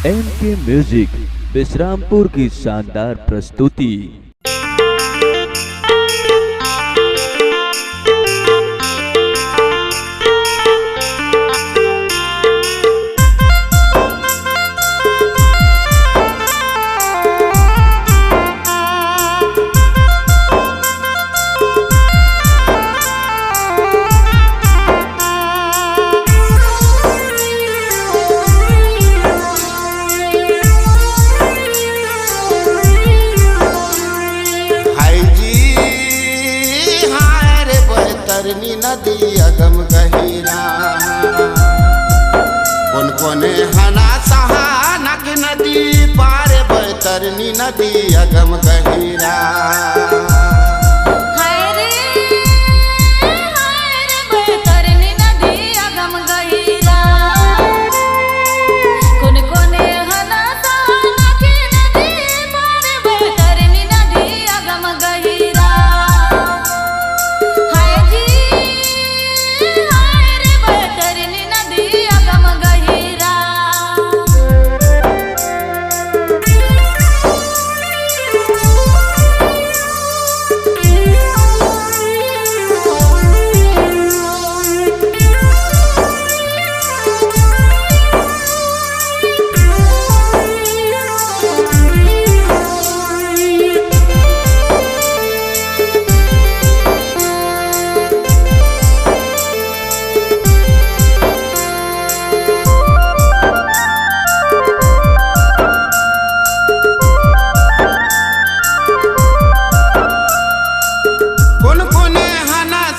MK music Vishrampur की शानदार प्रस्तुति। तरनी नदी अगम गहीरा कौन कोने हना सहानक नदी पार बैतरनी नदी अगम गहीरा।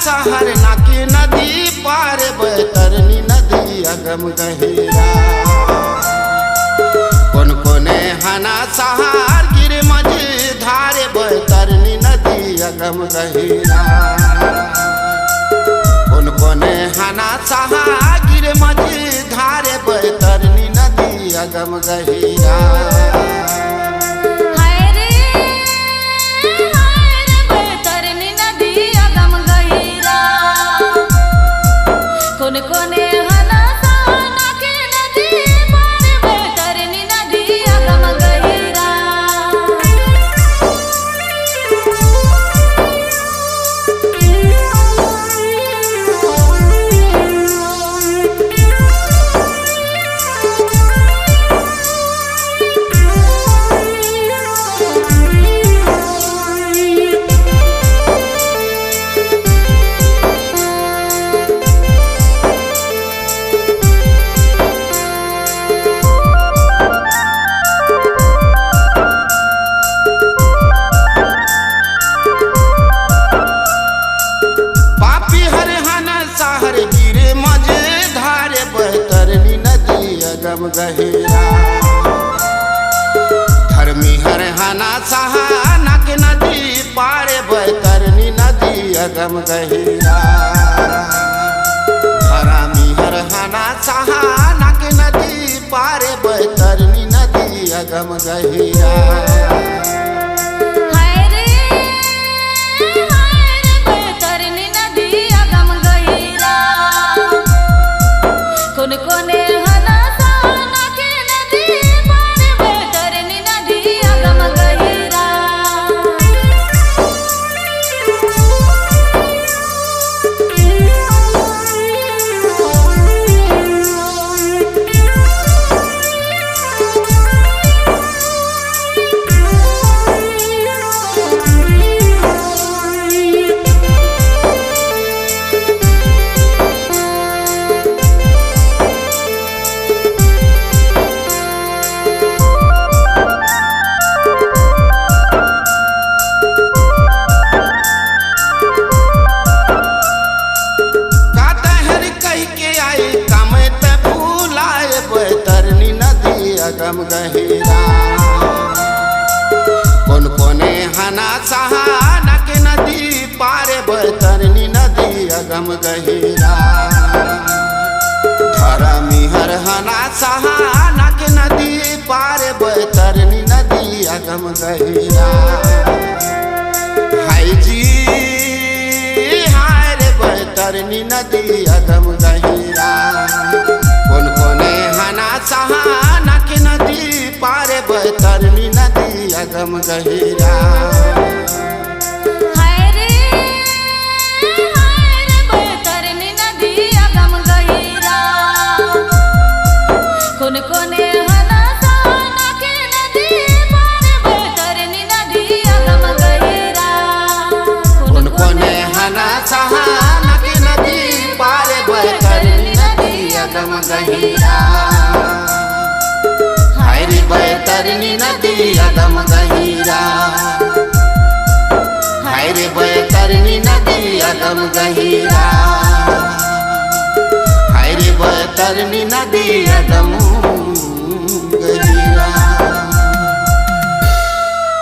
सहर नाकी नदी पार बैतरनी नदी अगम गहीरा कौन कोने हना सहार गिर मझी धारे बैतरनी नदी अगम गहीरा कौन कोने हना सहार गिर मझी धारे बैतरनी नदी अगम गहीरा। गहीरा धर्मी हर हना सहानक नदी पार बैतरनी नदी अगम गहीरा धर्मी हर हना सहानक नदी पार बैतरनी नदी अगम गहीरा। अगम गहीरा कौन कोने हना सहानक नदी पार बैतरनी नदी अगम गहीरा धर्मी हर हना सहानक नदी पार बैतरनी नदी अगम गहीरा। हाय जी हाय रे बैतरनी नदी अगम गहीरा कौन कोने हना सहानक नदी अगम गहीरा। हाय रे बैतरनी नदी अगम गहीरा। कोन कोने हना सहाना के नदी पार बैतरनी नदी अगम गहीरा। कोन कोने हना सहाना के नदी पार बैतरनी नदी अगम गहीरा। हाय रे बैतरनी नदी अगम गहीरा। हाय रे बैतरनी नदी अगम गहीरा। हाय रे बैतरनी नदी अगम